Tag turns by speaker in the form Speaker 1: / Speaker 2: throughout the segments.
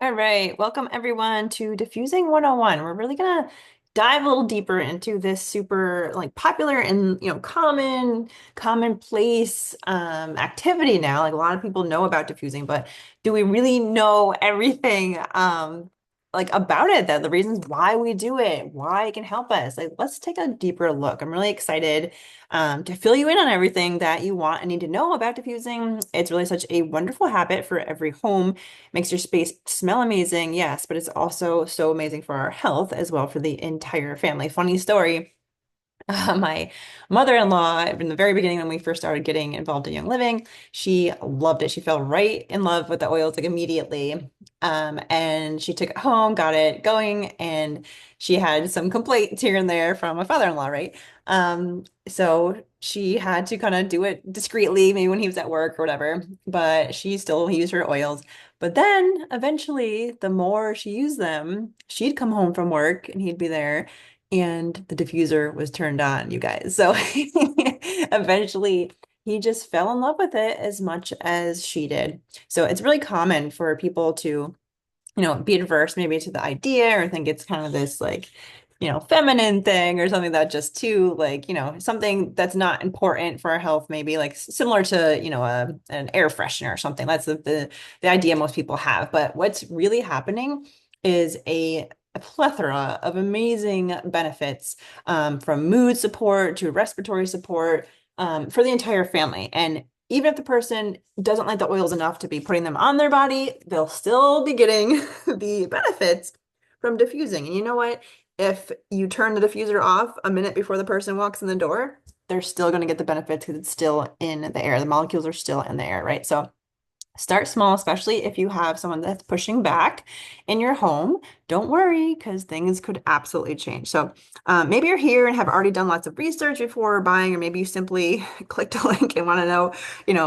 Speaker 1: All right, welcome everyone to Diffusing 101. We're really gonna dive a little deeper into this super popular and commonplace activity now. Like a lot of people know about diffusing, but do we really know everything about it, that the reasons why we do it, why it can help us? Like let's take a deeper look. I'm really excited to fill you in on everything that you want and need to know about diffusing. It's really such a wonderful habit for every home. Makes your space smell amazing, yes, but it's also so amazing for our health as well for the entire family. Funny story. My mother-in-law, in the very beginning when we first started getting involved in Young Living, she loved it. She fell right in love with the oils like immediately. And she took it home, got it going, and she had some complaints here and there from my father-in-law, right? So she had to kind of do it discreetly, maybe when he was at work or whatever, but she still used her oils. But then eventually, the more she used them, she'd come home from work and he'd be there and the diffuser was turned on, you guys. So eventually he just fell in love with it as much as she did. So it's really common for people to, be adverse maybe to the idea or think it's kind of this feminine thing or something that just too something that's not important for our health, maybe like similar to, an air freshener or something. That's the idea most people have. But what's really happening is a plethora of amazing benefits, from mood support to respiratory support, for the entire family. And even if the person doesn't like the oils enough to be putting them on their body, they'll still be getting the benefits from diffusing. And you know what? If you turn the diffuser off a minute before the person walks in the door, they're still going to get the benefits because it's still in the air. The molecules are still in the air, right? So start small, especially if you have someone that's pushing back in your home. Don't worry, because things could absolutely change. So maybe you're here and have already done lots of research before buying, or maybe you simply clicked a link and want to know,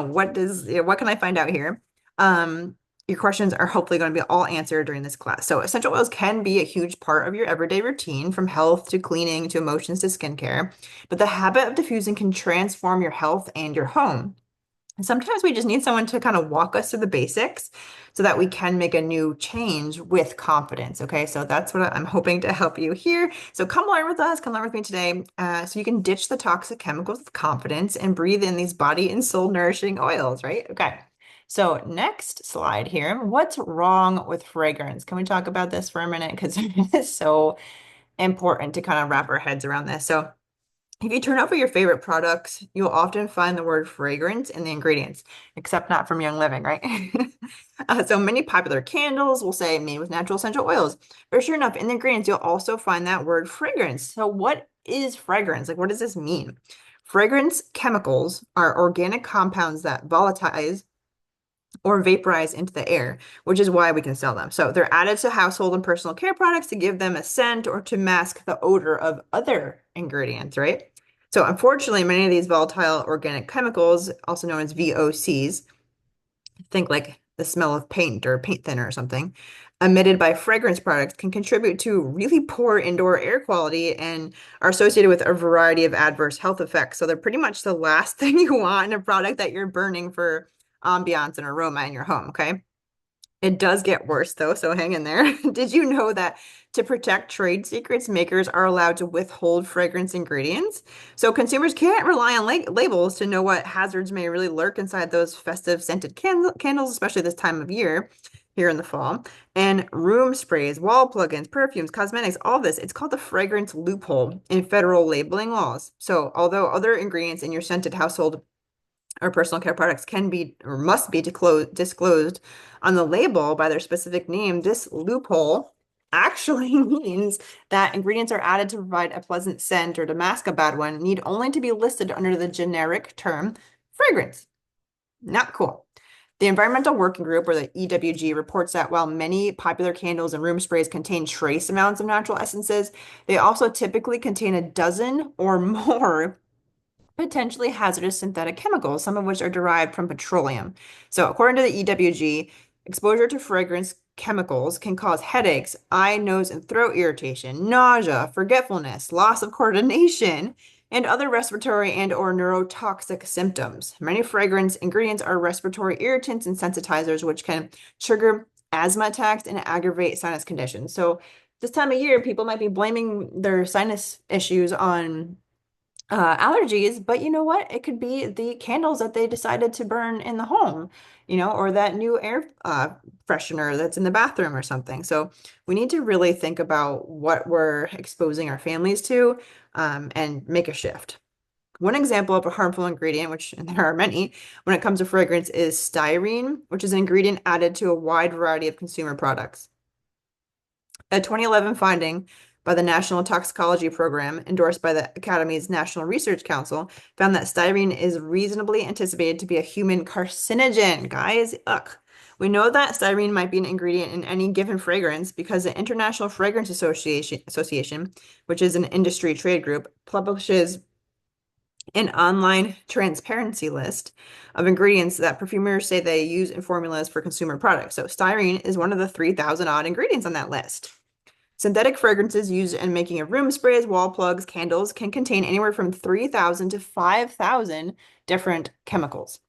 Speaker 1: what can I find out here? Your questions are hopefully going to be all answered during this class. So essential oils can be a huge part of your everyday routine, from health to cleaning to emotions to skincare. But the habit of diffusing can transform your health and your home. And sometimes we just need someone to kind of walk us through the basics so that we can make a new change with confidence. Okay, so that's what I'm hoping to help you here. So come learn with us, come learn with me today, so you can ditch the toxic chemicals with confidence and breathe in these body and soul nourishing oils, right? Okay. So next slide here. What's wrong with fragrance? Can we talk about this for a minute? Because it is so important to kind of wrap our heads around this. So if you turn over your favorite products, you'll often find the word fragrance in the ingredients, except not from Young Living, right? So many popular candles will say made with natural essential oils. But sure enough, in the ingredients, you'll also find that word fragrance. So what is fragrance? Like, what does this mean? Fragrance chemicals are organic compounds that volatilize or vaporize into the air, which is why we can sell them. So they're added to household and personal care products to give them a scent or to mask the odor of other ingredients, right? So unfortunately, many of these volatile organic chemicals, also known as VOCs, think like the smell of paint or paint thinner or something, emitted by fragrance products can contribute to really poor indoor air quality and are associated with a variety of adverse health effects. So they're pretty much the last thing you want in a product that you're burning for ambiance and aroma in your home, okay? It does get worse though, so hang in there. Did you know that to protect trade secrets, makers are allowed to withhold fragrance ingredients? So consumers can't rely on labels to know what hazards may really lurk inside those festive scented candles, especially this time of year here in the fall. And room sprays, wall plugins, perfumes, cosmetics, all this, it's called the fragrance loophole in federal labeling laws. So although other ingredients in your scented household or personal care products can be or must be disclosed on the label by their specific name, this loophole actually means that ingredients are added to provide a pleasant scent or to mask a bad one need only to be listed under the generic term fragrance. Not cool. The Environmental Working Group, or the EWG, reports that while many popular candles and room sprays contain trace amounts of natural essences, they also typically contain a dozen or more potentially hazardous synthetic chemicals, some of which are derived from petroleum. So, according to the EWG, exposure to fragrance chemicals can cause headaches, eye, nose, and throat irritation, nausea, forgetfulness, loss of coordination, and other respiratory and or neurotoxic symptoms. Many fragrance ingredients are respiratory irritants and sensitizers, which can trigger asthma attacks, and aggravate sinus conditions. So this time of year, people might be blaming their sinus issues on allergies, but you know what? It could be the candles that they decided to burn in the home, or that new air freshener that's in the bathroom or something. So we need to really think about what we're exposing our families to, and make a shift. One example of a harmful ingredient, which and there are many, when it comes to fragrance, is styrene, which is an ingredient added to a wide variety of consumer products. A 2011 finding by the National Toxicology Program, endorsed by the Academy's National Research Council, found that styrene is reasonably anticipated to be a human carcinogen. Guys, ugh. We know that styrene might be an ingredient in any given fragrance because the International Fragrance Association, which is an industry trade group, publishes an online transparency list of ingredients that perfumers say they use in formulas for consumer products. So styrene is one of the 3,000 odd ingredients on that list. Synthetic fragrances used in making of room sprays, wall plugs, candles can contain anywhere from 3,000 to 5,000 different chemicals,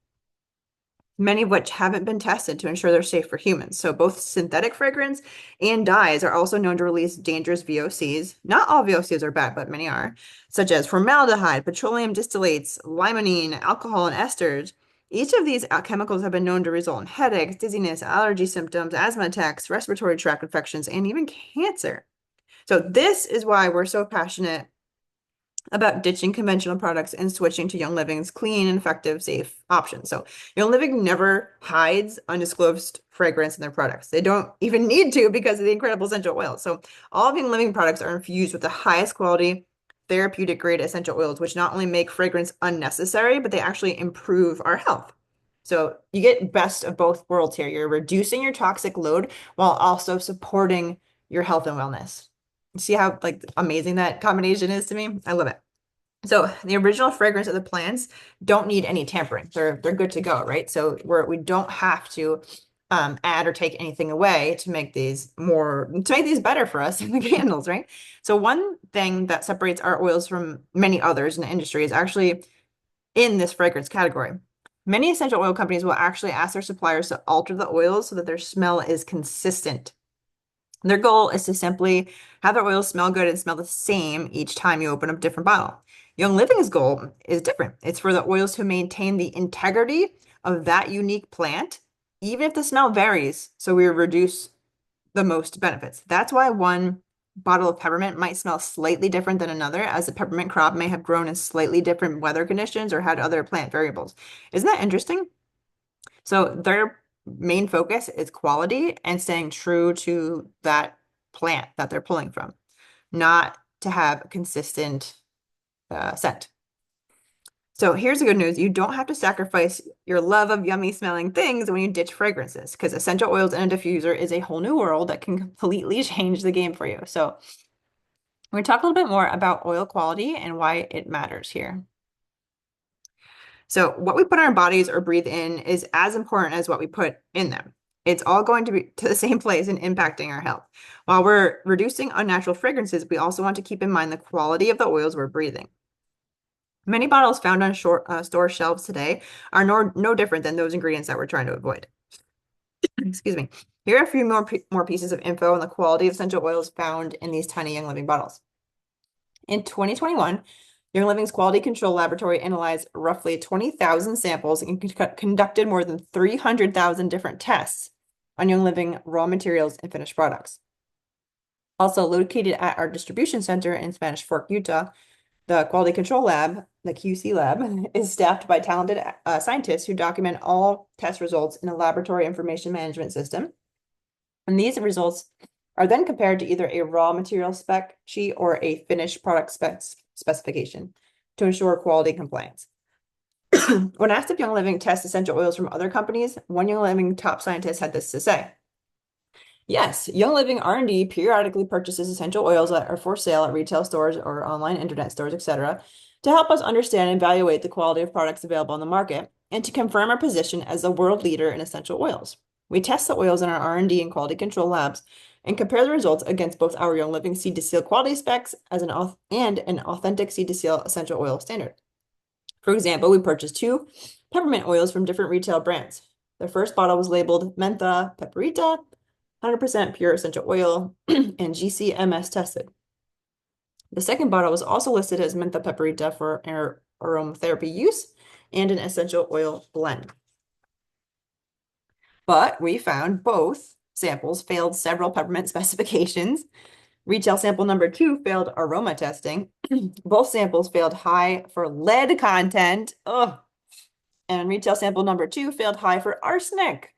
Speaker 1: many of which haven't been tested to ensure they're safe for humans. So both synthetic fragrance and dyes are also known to release dangerous VOCs. Not all VOCs are bad, but many are, such as formaldehyde, petroleum distillates, limonene, alcohol, and esters. Each of these chemicals have been known to result in headaches, dizziness, allergy symptoms, asthma attacks, respiratory tract infections, and even cancer. So this is why we're so passionate about ditching conventional products and switching to Young Living's clean and effective, safe options. So Young Living never hides undisclosed fragrance in their products. They don't even need to because of the incredible essential oils. So all of Young Living products are infused with the highest quality therapeutic grade essential oils, which not only make fragrance unnecessary, but they actually improve our health. So you get best of both worlds here. You're reducing your toxic load while also supporting your health and wellness. See how like amazing that combination is to me? I love it. So the original fragrance of the plants don't need any tampering. They're good to go, right? So we don't have to add or take anything away to make these better for us in the candles, right? So one thing that separates our oils from many others in the industry is actually in this fragrance category. Many essential oil companies will actually ask their suppliers to alter the oils so that their smell is consistent. Their goal is to simply have their oils smell good and smell the same each time you open a different bottle. Young Living's goal is different. It's for the oils to maintain the integrity of that unique plant, even if the smell varies, so we reduce the most benefits. That's why one bottle of peppermint might smell slightly different than another, as the peppermint crop may have grown in slightly different weather conditions or had other plant variables. Isn't that interesting? So their main focus is quality and staying true to that plant that they're pulling from, not to have a consistent scent. So here's the good news. You don't have to sacrifice your love of yummy smelling things when you ditch fragrances, because essential oils and a diffuser is a whole new world that can completely change the game for you. So we're going to talk a little bit more about oil quality and why it matters here. So what we put in our bodies or breathe in is as important as what we put in them. It's all going to be to the same place and impacting our health. While we're reducing unnatural fragrances, we also want to keep in mind the quality of the oils we're breathing. Many bottles found on store shelves today are no different than those ingredients that we're trying to avoid. Excuse me. Here are a few more pieces of info on the quality of essential oils found in these tiny Young Living bottles. In 2021, Young Living's Quality Control Laboratory analyzed roughly 20,000 samples and conducted more than 300,000 different tests on Young Living raw materials and finished products. Also located at our distribution center in Spanish Fork, Utah, the Quality Control Lab, the QC lab, is staffed by talented scientists who document all test results in a laboratory information management system. And these results are then compared to either a raw material spec sheet or a finished product specification to ensure quality compliance. When asked if Young Living tests essential oils from other companies, one Young Living top scientist had this to say. Yes, Young Living R&D periodically purchases essential oils that are for sale at retail stores or online internet stores, etc., to help us understand and evaluate the quality of products available on the market and to confirm our position as the world leader in essential oils. We test the oils in our R&D and quality control labs and compare the results against both our Young Living seed to seal quality specs and an authentic seed to seal essential oil standard. For example, we purchased 2 peppermint oils from different retail brands. The first bottle was labeled Mentha Pepperita, 100% pure essential oil, and GCMS tested. The second bottle was also listed as mentha paprika for aromatherapy use and an essential oil blend. But we found both samples failed several peppermint specifications. Retail sample number 2 failed aroma testing. Both samples failed high for lead content. Ugh. And retail sample number 2 failed high for arsenic.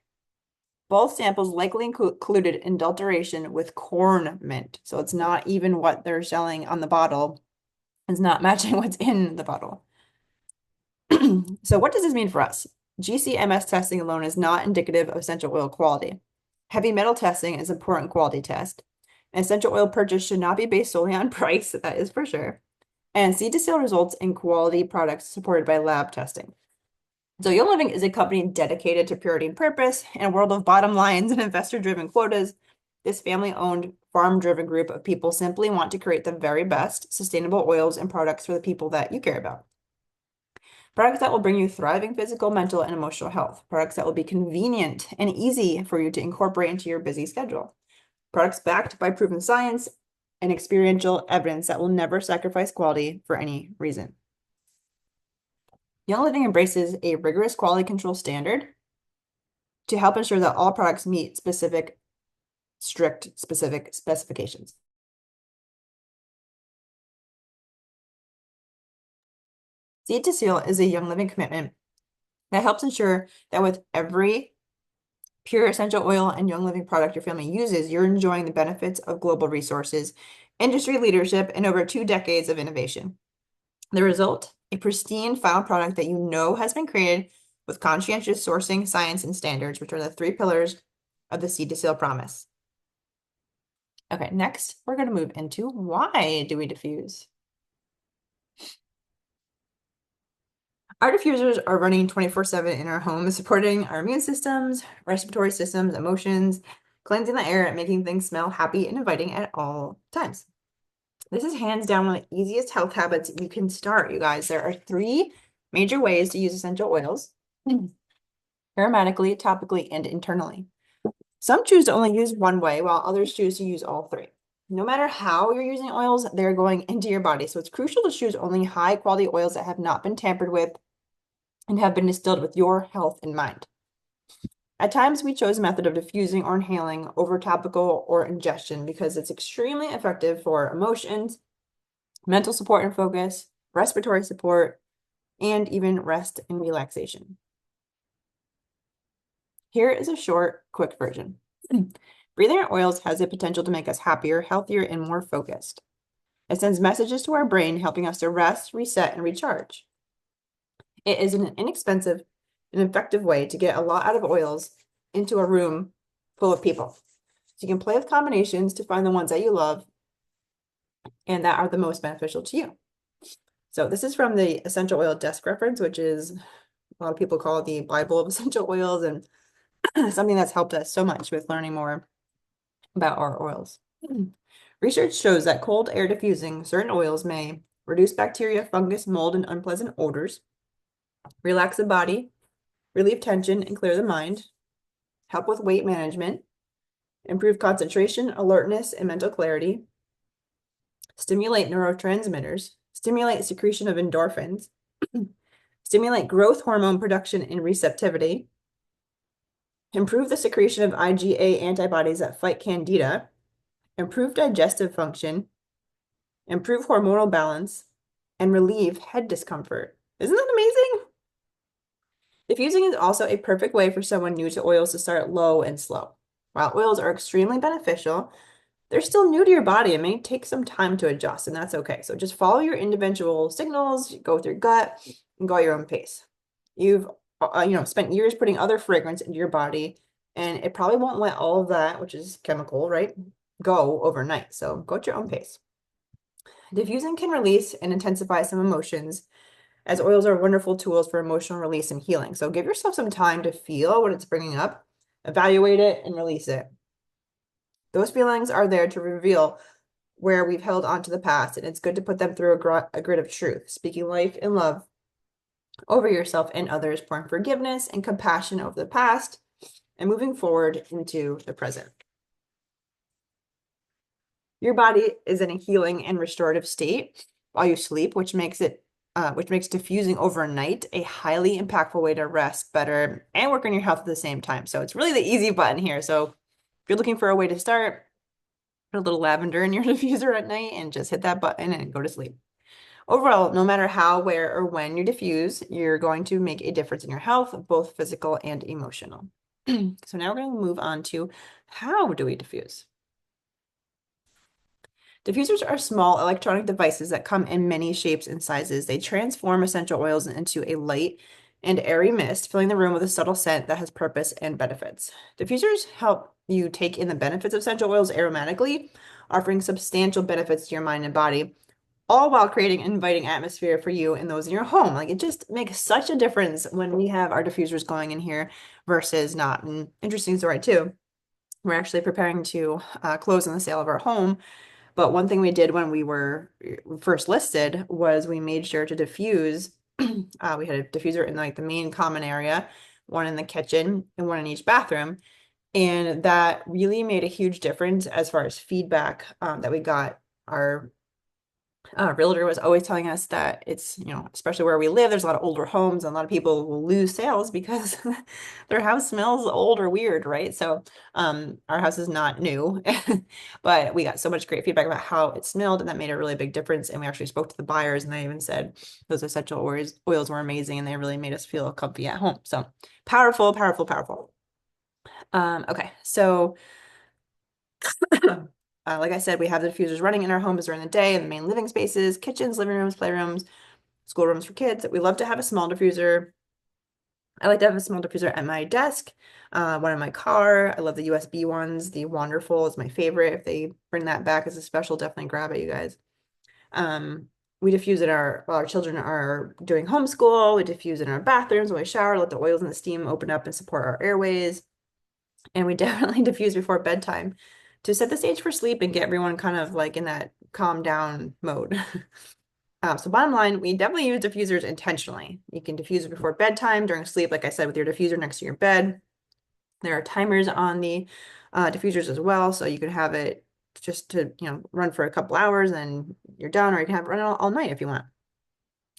Speaker 1: Both samples likely included adulteration with corn mint. So it's not even what they're selling on the bottle. It's not matching what's in the bottle. So what does this mean for us? GCMS testing alone is not indicative of essential oil quality. Heavy metal testing is an important quality test. An essential oil purchase should not be based solely on price, that is for sure. And seed to sale results in quality products supported by lab testing. So Young Living is a company dedicated to purity and purpose. In a world of bottom lines and investor-driven quotas, this family-owned, farm-driven group of people simply want to create the very best sustainable oils and products for the people that you care about. Products that will bring you thriving physical, mental, and emotional health. Products that will be convenient and easy for you to incorporate into your busy schedule. Products backed by proven science and experiential evidence that will never sacrifice quality for any reason. Young Living embraces a rigorous quality control standard to help ensure that all products meet strict specifications. Seed to Seal is a Young Living commitment that helps ensure that with every pure essential oil and Young Living product your family uses, you're enjoying the benefits of global resources, industry leadership, and over 2 decades of innovation. The result, a pristine final product that you know has been created with conscientious sourcing, science, and standards, which are the 3 pillars of the Seed to Seal promise. Okay, next, we're going to move into why do we diffuse? Our diffusers are running 24/7 in our homes, supporting our immune systems, respiratory systems, emotions, cleansing the air, and making things smell happy and inviting at all times. This is hands down one of the easiest health habits you can start, you guys. There are 3 major ways to use essential oils: aromatically, topically, and internally. Some choose to only use one way, while others choose to use all 3. No matter how you're using oils, they're going into your body. So it's crucial to choose only high quality oils that have not been tampered with and have been distilled with your health in mind. At times, we chose a method of diffusing or inhaling over topical or ingestion because it's extremely effective for emotions, mental support and focus, respiratory support, and even rest and relaxation. Here is a short, quick version. Breathing our oils has the potential to make us happier, healthier, and more focused. It sends messages to our brain, helping us to rest, reset, and recharge. It is an inexpensive and effective way to get a lot out of oils into a room full of people. So you can play with combinations to find the ones that you love and that are the most beneficial to you. So this is from the Essential Oil Desk Reference, which is a lot of people call it the Bible of essential oils, and something that's helped us so much with learning more about our oils. Research shows that cold air diffusing certain oils may reduce bacteria, fungus, mold, and unpleasant odors, relax the body, relieve tension, and clear the mind, help with weight management, improve concentration, alertness, and mental clarity, stimulate neurotransmitters, stimulate secretion of endorphins, stimulate growth hormone production and receptivity, improve the secretion of IgA antibodies that fight candida, improve digestive function, improve hormonal balance, and relieve head discomfort. Isn't that amazing? Diffusing is also a perfect way for someone new to oils to start low and slow. While oils are extremely beneficial, they're still new to your body and may take some time to adjust, and that's okay. So just follow your individual signals, go with your gut, and go at your own pace. You've spent years putting other fragrance into your body, and it probably won't let all of that, which is chemical, right, go overnight. So go at your own pace. Diffusing can release and intensify some emotions, as oils are wonderful tools for emotional release and healing. So give yourself some time to feel what it's bringing up, evaluate it, and release it. Those feelings are there to reveal where we've held on to the past, and it's good to put them through a grid of truth, speaking life and love over yourself and others, pouring forgiveness and compassion over the past, and moving forward into the present. Your body is in a healing and restorative state while you sleep, which makes diffusing overnight a highly impactful way to rest better and work on your health at the same time. So it's really the easy button here. So if you're looking for a way to start, put a little lavender in your diffuser at night and just hit that button and go to sleep. Overall, no matter how, where, or when you diffuse, you're going to make a difference in your health, both physical and emotional. So now we're going to move on to how do we diffuse? Diffusers are small electronic devices that come in many shapes and sizes. They transform essential oils into a light and airy mist, filling the room with a subtle scent that has purpose and benefits. Diffusers help you take in the benefits of essential oils aromatically, offering substantial benefits to your mind and body, all while creating an inviting atmosphere for you and those in your home. Like it just makes such a difference when we have our diffusers going in here versus not. And interesting story too. We're actually preparing to close on the sale of our home. But one thing we did when we were first listed was we made sure to diffuse. We had a diffuser in like the main common area, one in the kitchen, and one in each bathroom. And that really made a huge difference as far as feedback that we got. Our realtor was always telling us that it's, especially where we live, there's a lot of older homes and a lot of people will lose sales because their house smells old or weird, right? So our house is not new, but we got so much great feedback about how it smelled and that made a really big difference. And we actually spoke to the buyers and they even said those essential oils were amazing and they really made us feel comfy at home. So powerful, powerful, powerful. Okay, so like I said, we have the diffusers running in our homes during the day in the main living spaces, kitchens, living rooms, playrooms, schoolrooms for kids. We love to have a small diffuser. I like to have a small diffuser at my desk, one in my car. I love the USB ones. The Wonderful is my favorite. If they bring that back as a special, definitely grab it, you guys. We diffuse in while our children are doing homeschool. We diffuse in our bathrooms when we shower, let the oils and the steam open up and support our airways. And we definitely diffuse before bedtime to set the stage for sleep and get everyone kind of like in that calm down mode. So bottom line, we definitely use diffusers intentionally. You can diffuse it before bedtime, during sleep, like I said, with your diffuser next to your bed. There are timers on the diffusers as well, so you can have it just to run for a couple hours and you're done, or you can have it run all night if you want.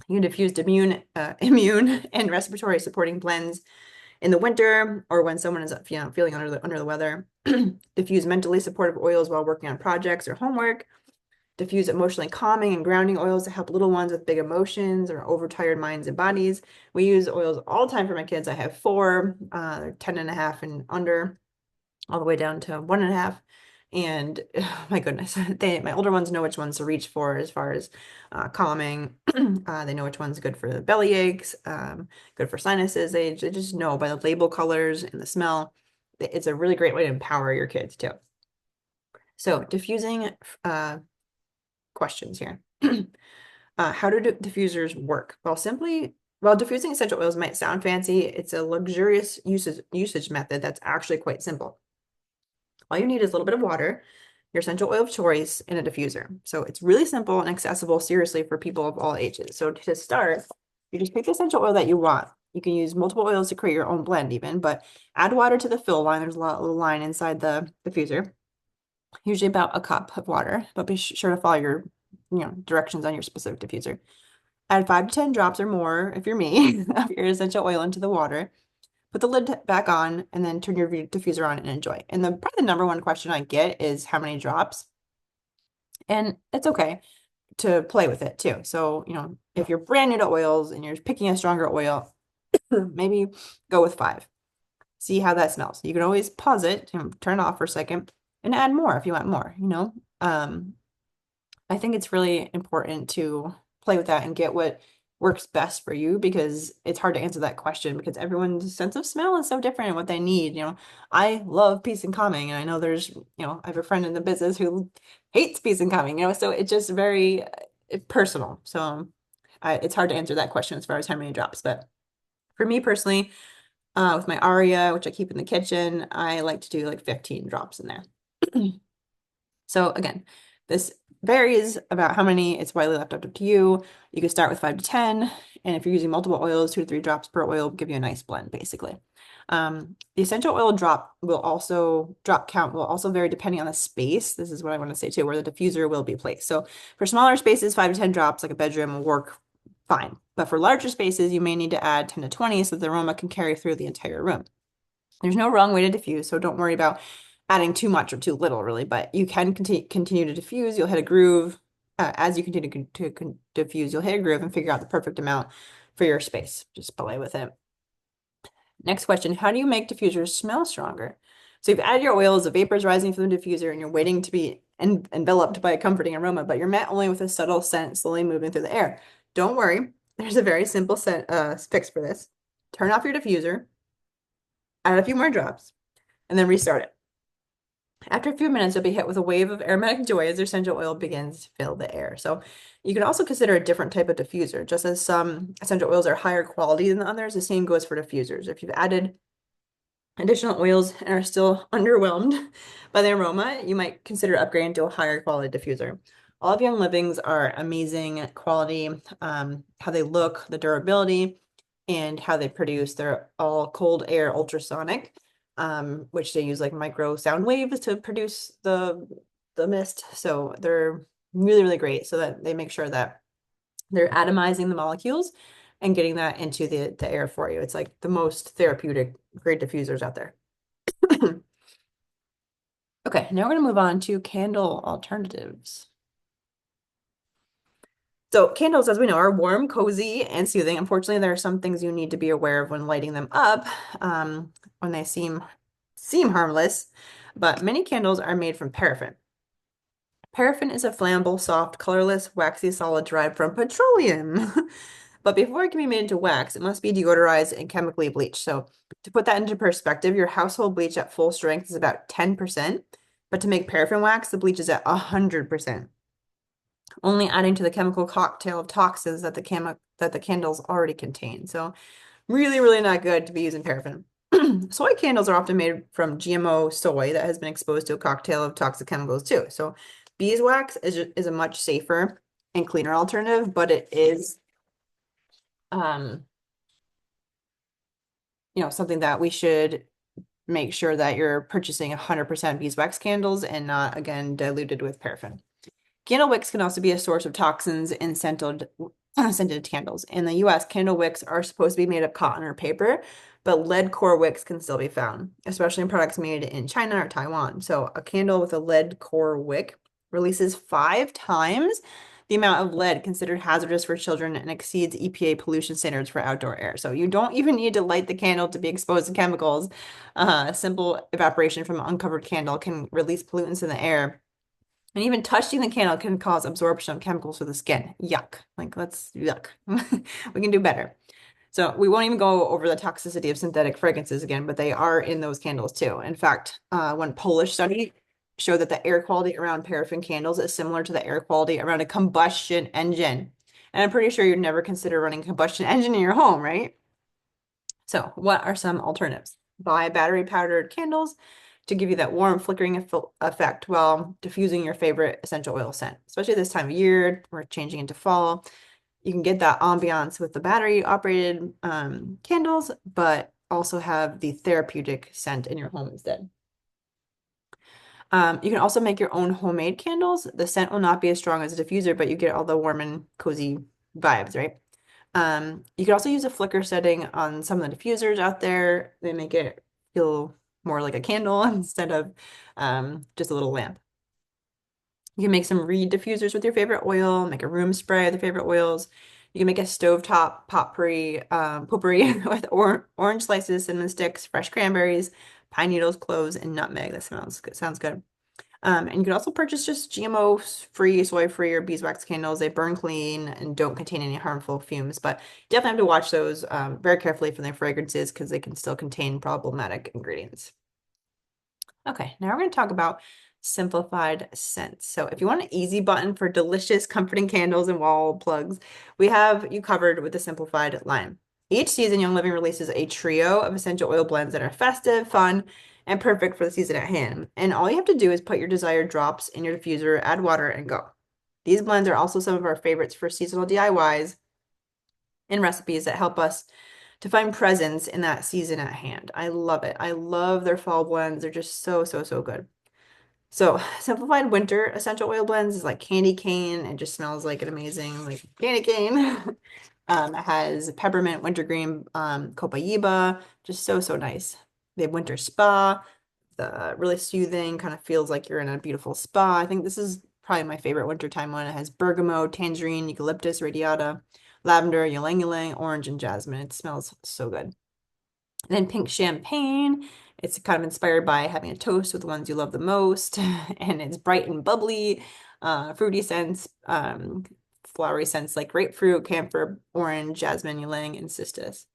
Speaker 1: You can diffuse immune and respiratory supporting blends in the winter or when someone is feeling under the weather. Diffuse mentally supportive oils while working on projects or homework. Diffuse emotionally calming and grounding oils to help little ones with big emotions or overtired minds and bodies. We use oils all the time for my kids. I have 4, 10 and a half and under, all the way down to 1.5. And oh my goodness, my older ones know which ones to reach for as far as calming. They know which one's good for the belly aches, good for sinuses. They just know by the label colors and the smell. It's a really great way to empower your kids too. So diffusing questions here. How do diffusers work? While diffusing essential oils might sound fancy, it's a luxurious usage method that's actually quite simple. All you need is a little bit of water, your essential oil of choice, and a diffuser. So it's really simple and accessible, seriously, for people of all ages. So to start, you just pick the essential oil that you want. You can use multiple oils to create your own blend even, but add water to the fill line. There's a little line inside the diffuser, usually about a cup of water, but be sure to follow your directions on your specific diffuser. Add 5 to 10 drops or more, if you're me, of your essential oil into the water. Put the lid back on and then turn your diffuser on and enjoy. And probably the number one question I get is how many drops? And it's okay to play with it too. So, if you're brand new to oils and you're picking a stronger oil, maybe go with 5. See how that smells. You can always pause it, turn it off for a second and add more if you want more, I think it's really important to play with that and get what works best for you because it's hard to answer that question because everyone's sense of smell is so different and what they need. I love peace and calming, and I know there's, I have a friend in the business who hates peace and calming, so it's just very personal. So it's hard to answer that question as far as how many drops. But for me personally, with my Aria, which I keep in the kitchen, I like to do like 15 drops in there. So again, this varies about how many. It's widely left up to you. You can start with 5 to 10, and if you're using multiple oils, 2 to 3 drops per oil will give you a nice blend, basically. The essential oil drop count will also vary depending on the space. This is what I want to say too, where the diffuser will be placed. So for smaller spaces, 5 to 10 drops, like a bedroom, will work fine. But for larger spaces, you may need to add 10 to 20 so the aroma can carry through the entire room. There's no wrong way to diffuse, so don't worry about adding too much or too little, really. But you can continue to diffuse. You'll hit a groove. As you continue to diffuse, you'll hit a groove and figure out the perfect amount for your space. Just play with it. Next question, how do you make diffusers smell stronger? So you've added your oils, the vapor is rising from the diffuser, and you're waiting to be enveloped by a comforting aroma, but you're met only with a subtle scent slowly moving through the air. Don't worry, there's a very simple fix for this. Turn off your diffuser, add a few more drops, and then restart it. After a few minutes, you'll be hit with a wave of aromatic joy as their essential oil begins to fill the air. So you can also consider a different type of diffuser. Just as some essential oils are higher quality than others, the same goes for diffusers. If you've added additional oils and are still underwhelmed by the aroma, you might consider upgrading to a higher quality diffuser. All of Young Livings are amazing quality, how they look, the durability, and how they produce. They're all cold air ultrasonic, which they use like micro sound waves to produce the mist. So they're really, really great so that they make sure that they're atomizing the molecules and getting that into the air for you. It's like the most therapeutic great diffusers out there. Okay, now we're going to move on to candle alternatives. So candles, as we know, are warm, cozy, and soothing. Unfortunately, there are some things you need to be aware of when lighting them up, when they seem harmless, but many candles are made from paraffin. Paraffin is a flammable, soft, colorless, waxy solid derived from petroleum. But before it can be made into wax, it must be deodorized and chemically bleached. So to put that into perspective, your household bleach at full strength is about 10%, but to make paraffin wax, the bleach is at 100%, only adding to the chemical cocktail of toxins that the candles already contain. So really, really not good to be using paraffin. Soy candles are often made from GMO soy that has been exposed to a cocktail of toxic chemicals too. So beeswax is a much safer and cleaner alternative, but it is something that we should make sure that you're purchasing 100% beeswax candles and not, again, diluted with paraffin. Candle wicks can also be a source of toxins in scented candles. In the US, candle wicks are supposed to be made of cotton or paper, but lead core wicks can still be found, especially in products made in China or Taiwan. So a candle with a lead core wick releases 5 times the amount of lead considered hazardous for children and exceeds EPA pollution standards for outdoor air. So you don't even need to light the candle to be exposed to chemicals. Simple evaporation from an uncovered candle can release pollutants in the air. And even touching the candle can cause absorption of chemicals through the skin. Yuck. Like, that's yuck. We can do better. So we won't even go over the toxicity of synthetic fragrances again, but they are in those candles too. In fact, one Polish study showed that the air quality around paraffin candles is similar to the air quality around a combustion engine. And I'm pretty sure you'd never consider running a combustion engine in your home, right? So what are some alternatives? Buy battery powdered candles to give you that warm flickering effect while diffusing your favorite essential oil scent. Especially this time of year, we're changing into fall. You can get that ambiance with the battery operated candles, but also have the therapeutic scent in your home instead. You can also make your own homemade candles. The scent will not be as strong as a diffuser, but you get all the warm and cozy vibes, right? You can also use a flicker setting on some of the diffusers out there. They make it feel more like a candle instead of just a little lamp. You can make some reed diffusers with your favorite oil, make a room spray with your favorite oils. You can make a stovetop potpourri with orange slices, cinnamon sticks, fresh cranberries, pine needles, cloves, and nutmeg. That sounds good. And you can also purchase just GMO-free, soy-free, or beeswax candles. They burn clean and don't contain any harmful fumes, but you definitely have to watch those very carefully for their fragrances because they can still contain problematic ingredients. Okay, now we're going to talk about simplified scents. So if you want an easy button for delicious, comforting candles and wall plugs, we have you covered with the simplified line. Each season, Young Living releases a trio of essential oil blends that are festive, fun, and perfect for the season at hand. And all you have to do is put your desired drops in your diffuser, add water, and go. These blends are also some of our favorites for seasonal DIYs and recipes that help us to find presence in that season at hand. I love it. I love their fall blends. They're just so, so, so good. So simplified winter essential oil blends is like candy cane. It just smells like an amazing like candy cane. It has peppermint, wintergreen, copaiba, just so, so nice. They have winter spa, the really soothing, kind of feels like you're in a beautiful spa. I think this is probably my favorite wintertime one. It has bergamot, tangerine, eucalyptus, radiata, lavender, ylang ylang, orange, and jasmine. It smells so good. And then pink champagne. It's kind of inspired by having a toast with the ones you love the most. And it's bright and bubbly, fruity scents, flowery scents like grapefruit, camphor, orange, jasmine, ylang, and cistus.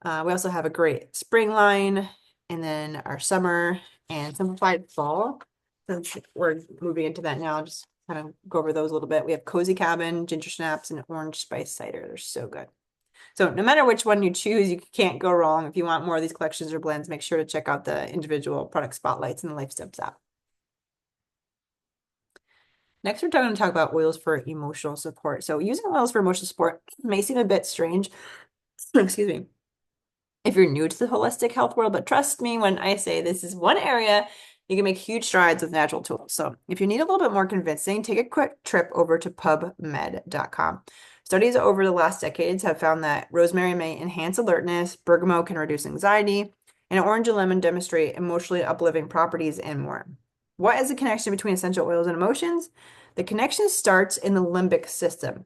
Speaker 1: We also have a great spring line, and then our summer and simplified fall. Since we're moving into that now, just kind of go over those a little bit. We have cozy cabin, ginger snaps, and orange spice cider. They're so good. So no matter which one you choose, you can't go wrong. If you want more of these collections or blends, make sure to check out the individual product spotlights in the Life Steps app. Next, we're going to talk about oils for emotional support. So using oils for emotional support may seem a bit strange, excuse me, if you're new to the holistic health world, but trust me when I say this is one area you can make huge strides with natural tools. So if you need a little bit more convincing, take a quick trip over to pubmed.com. Studies over the last decades have found that rosemary may enhance alertness, bergamot can reduce anxiety, and orange and lemon demonstrate emotionally uplifting properties and more. What is the connection between essential oils and emotions? The connection starts in the limbic system,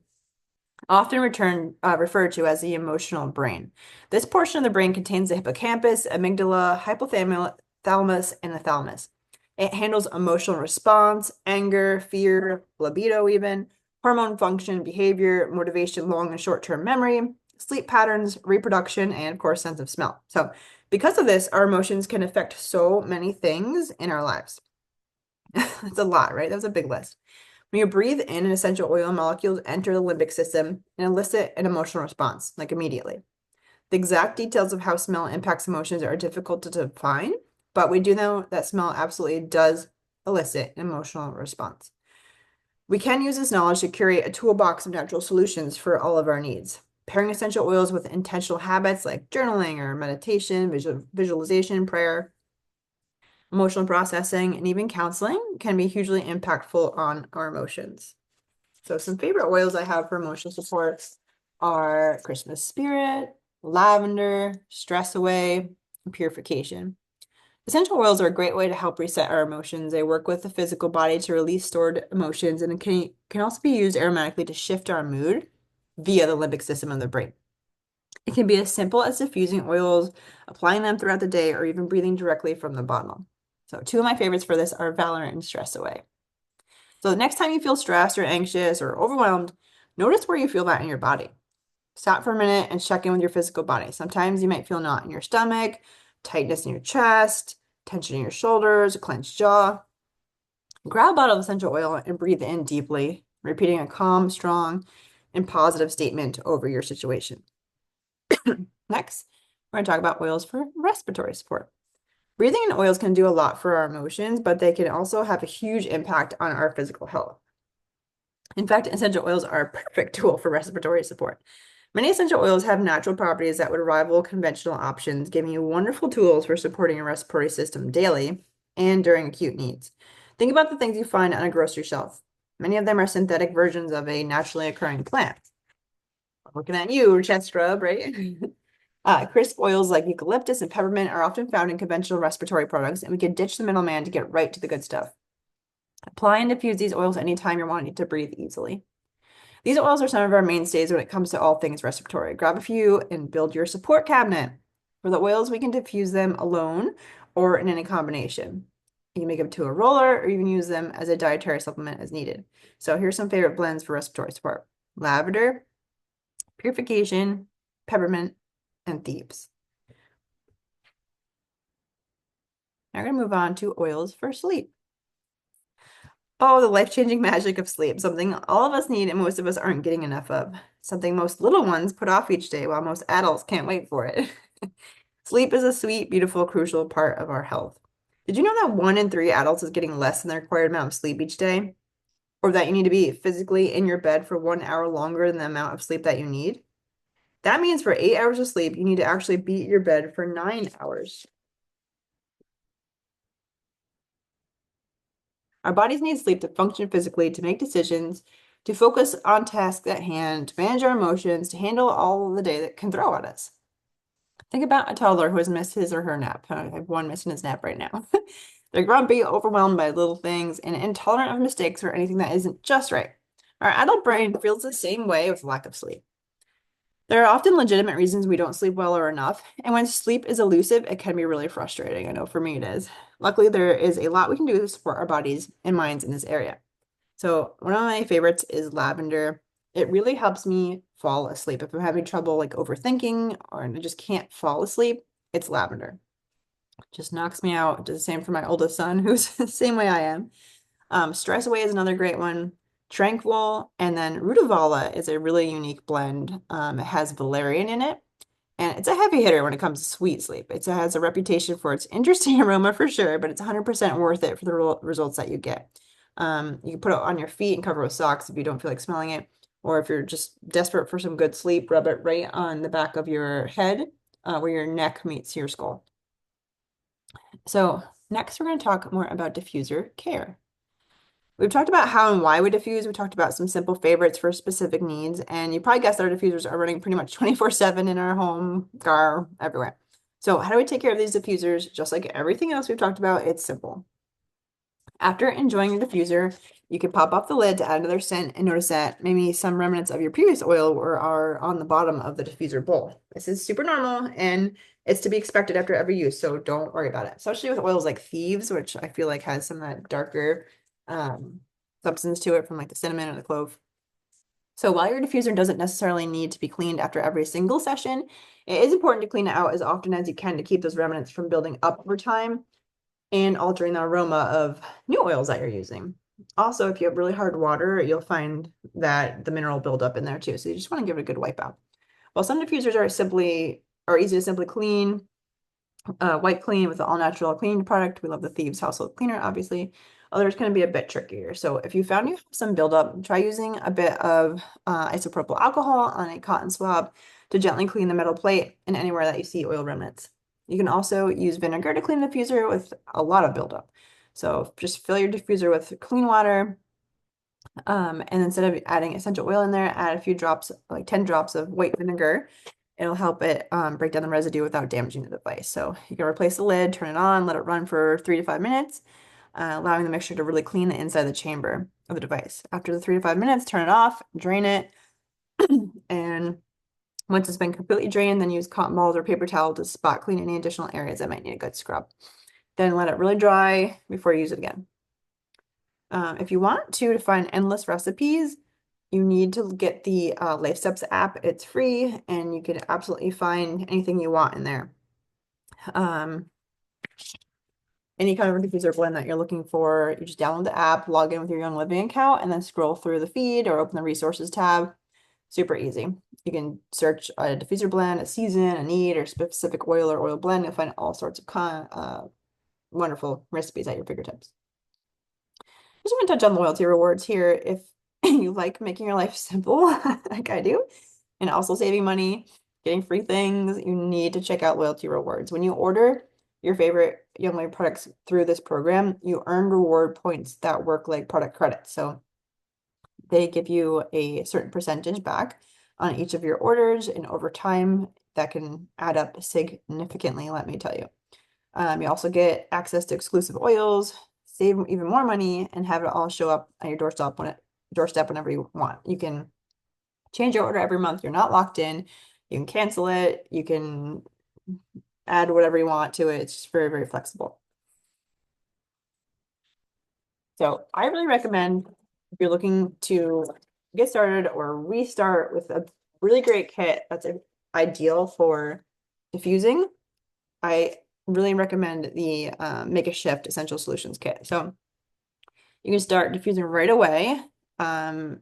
Speaker 1: often referred to as the emotional brain. This portion of the brain contains the hippocampus, amygdala, hypothalamus, and the thalamus. It handles emotional response, anger, fear, libido even, hormone function, behavior, motivation, long and short-term memory, sleep patterns, reproduction, and of course, sense of smell. So because of this, our emotions can affect so many things in our lives. That's a lot, right? That's a big list. When you breathe in, an essential oil molecules enter the limbic system and elicit an emotional response, like immediately. The exact details of how smell impacts emotions are difficult to define, but we do know that smell absolutely does elicit an emotional response. We can use this knowledge to curate a toolbox of natural solutions for all of our needs. Pairing essential oils with intentional habits like journaling or meditation, visualization, prayer, emotional processing, and even counseling can be hugely impactful on our emotions. So some favorite oils I have for emotional support are Christmas Spirit, lavender, stress away, and purification. Essential oils are a great way to help reset our emotions. They work with the physical body to release stored emotions, and it can also be used aromatically to shift our mood via the limbic system of the brain. It can be as simple as diffusing oils, applying them throughout the day, or even breathing directly from the bottle. So two of my favorites for this are Valorant and Stress Away. So the next time you feel stressed or anxious or overwhelmed, notice where you feel that in your body. Stop for a minute and check in with your physical body. Sometimes you might feel knot in your stomach, tightness in your chest, tension in your shoulders, a clenched jaw. Grab a bottle of essential oil and breathe in deeply, repeating a calm, strong, and positive statement over your situation. Next, we're going to talk about oils for respiratory support. Breathing in oils can do a lot for our emotions, but they can also have a huge impact on our physical health. In fact, essential oils are a perfect tool for respiratory support. Many essential oils have natural properties that would rival conventional options, giving you wonderful tools for supporting your respiratory system daily and during acute needs. Think about the things you find on a grocery shelf. Many of them are synthetic versions of a naturally occurring plant. Looking at you, chest scrub, right? Crisp oils like eucalyptus and peppermint are often found in conventional respiratory products, and we can ditch the middleman to get right to the good stuff. Apply and diffuse these oils anytime you're wanting to breathe easily. These oils are some of our mainstays when it comes to all things respiratory. Grab a few and build your support cabinet. For the oils, we can diffuse them alone or in any combination. You can make them to a roller or even use them as a dietary supplement as needed. So here's some favorite blends for respiratory support: lavender, purification, peppermint, and thieves. Now we're going to move on to oils for sleep. Oh, the life-changing magic of sleep, something all of us need and most of us aren't getting enough of. Something most little ones put off each day while most adults can't wait for it. Sleep is a sweet, beautiful, crucial part of our health. Did you know that 1 in 3 adults is getting less than the required amount of sleep each day? Or that you need to be physically in your bed for 1 hour longer than the amount of sleep that you need? That means for 8 hours of sleep, you need to actually beat your bed for 9 hours. Our bodies need sleep to function physically, to make decisions, to focus on tasks at hand, to manage our emotions, to handle all the day that can throw at us. Think about a toddler who has missed his or her nap. I have one missing his nap right now. They're grumpy, overwhelmed by little things, and intolerant of mistakes or anything that isn't just right. Our adult brain feels the same way with lack of sleep. There are often legitimate reasons we don't sleep well or enough, and when sleep is elusive, it can be really frustrating. I know for me it is. Luckily, there is a lot we can do to support our bodies and minds in this area. So, one of my favorites is lavender. It really helps me fall asleep. If I'm having trouble like overthinking or I just can't fall asleep, it's lavender. Just knocks me out. It does the same for my oldest son, who's the same way I am. Stress Away is another great one. Tranquil, and then Rutavala is a really unique blend. It has valerian in it, and it's a heavy hitter when it comes to sweet sleep. It has a reputation for its interesting aroma for sure, but it's 100% worth it for the results that you get. You can put it on your feet and cover with socks if you don't feel like smelling it, or if you're just desperate for some good sleep, rub it right on the back of your head, where your neck meets your skull. So next, we're going to talk more about diffuser care. We've talked about how and why we diffuse. We talked about some simple favorites for specific needs, and you probably guessed our diffusers are running pretty much 24/7 in our home, car, everywhere. So how do we take care of these diffusers? Just like everything else we've talked about, it's simple. After enjoying your diffuser, you can pop off the lid to add another scent and notice that maybe some remnants of your previous oil are on the bottom of the diffuser bowl. This is super normal and it's to be expected after every use, so don't worry about it. Especially with oils like Thieves, which I feel like has some of that darker substance to it from like the cinnamon or the clove. So while your diffuser doesn't necessarily need to be cleaned after every single session, it is important to clean it out as often as you can to keep those remnants from building up over time and altering the aroma of new oils that you're using. Also, if you have really hard water, you'll find that the mineral buildup in there too. So you just want to give it a good wipe out. While some diffusers are easy to simply clean, wipe clean with the all natural cleaning product. We love the Thieves household cleaner, obviously. Others can be a bit trickier. So if you found you have some buildup, try using a bit of isopropyl alcohol on a cotton swab to gently clean the metal plate and anywhere that you see oil remnants. You can also use vinegar to clean the diffuser with a lot of buildup. So just fill your diffuser with clean water, and instead of adding essential oil in there, add a few drops, like 10 drops of white vinegar. It'll help it break down the residue without damaging the device. So you can replace the lid, turn it on, let it run for 3 to 5 minutes, allowing the mixture to really clean the inside of the chamber of the device. After the 3 to 5 minutes, turn it off, drain it, and once it's been completely drained, then use cotton balls or paper towel to spot clean any additional areas that might need a good scrub. Then let it really dry before you use it again. If you want to find endless recipes, you need to get the Life Steps app. It's free and you can absolutely find anything you want in there. Any kind of diffuser blend that you're looking for, you just download the app, log in with your Young Living account, and then scroll through the feed or open the resources tab. Super easy. You can search a diffuser blend, a season, a need, or specific oil or oil blend. You'll find all sorts of wonderful recipes at your fingertips. Just want to touch on loyalty rewards here. If you like making your life simple, like I do, and also saving money, getting free things, you need to check out loyalty rewards. When you order your favorite Young Living products through this program, you earn reward points that work like product credits. So they give you a certain percentage back on each of your orders, and over time, that can add up significantly, let me tell you. You also get access to exclusive oils, save even more money, and have it all show up at your doorstep whenever you want. You can change your order every month. You're not locked in. You can cancel it. You can add whatever you want to it. It's just very, very flexible. So I really recommend if you're looking to get started or restart with a really great kit that's ideal for diffusing, I really recommend the Make a Shift Essential Solutions Kit. So you can start diffusing right away, and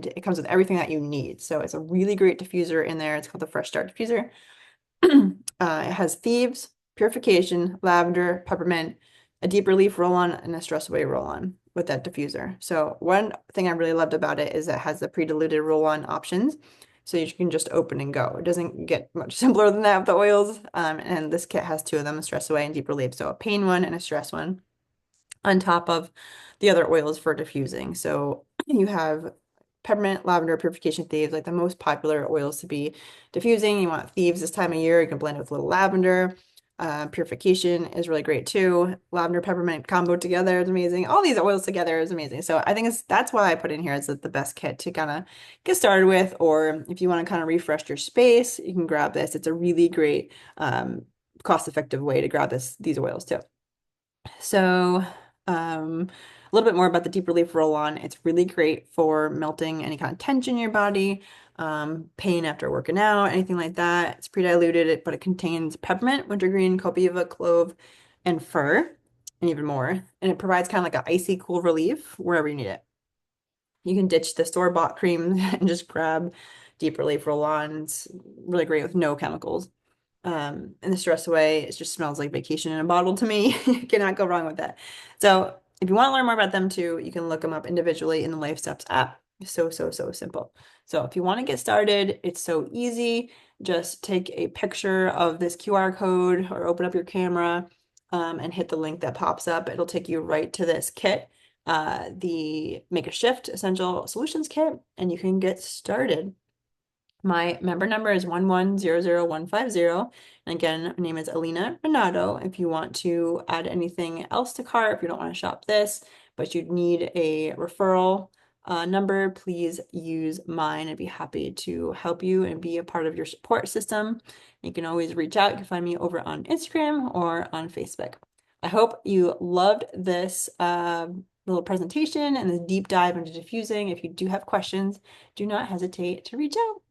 Speaker 1: it comes with everything that you need. So it's a really great diffuser in there. It's called the Fresh Start Diffuser. It has Thieves, Purification, Lavender, Peppermint, a deep relief roll-on, and a stress away roll-on with that diffuser. So one thing I really loved about it is it has the pre-diluted roll-on options. So you can just open and go. It doesn't get much simpler than that with the oils. And this kit has two of them, a stress away and deep relief. So a pain one and a stress one on top of the other oils for diffusing. So you have peppermint, lavender, purification thieves, like the most popular oils to be diffusing. You want thieves this time of year. You can blend it with a little lavender. Purification is really great too. Lavender peppermint combo together is amazing. All these oils together is amazing. So I think that's why I put in here is the best kit to kind of get started with. Or if you want to kind of refresh your space, you can grab this. It's a really great cost-effective way to grab these oils too. So, a little bit more about the deep relief roll-on. It's really great for melting any kind of tension in your body, pain after working out, anything like that. It's pre-diluted, but it contains peppermint, wintergreen, copaiba, clove, and fir, and even more. And it provides kind of like an icy cool relief wherever you need it. You can ditch the store-bought cream and just grab deep relief roll-on. It's really great with no chemicals. And the stress away, it just smells like vacation in a bottle to me. You cannot go wrong with that. So if you want to learn more about them too, you can look them up individually in the Life Steps app. So, so, so simple. So if you want to get started, it's so easy. Just take a picture of this QR code or open up your camera and hit the link that pops up. It'll take you right to this kit, the Make a Shift Essential Solutions Kit, and you can get started. My member number is 1100150. And again, my name is Alina Renato. If you want to add anything else to cart, if you don't want to shop this, but you need a referral number, please use mine. I'd be happy to help you and be a part of your support system. You can always reach out. You can find me over on Instagram or on Facebook. I hope you loved this little presentation and this deep dive into diffusing. If you do have questions, do not hesitate to reach out.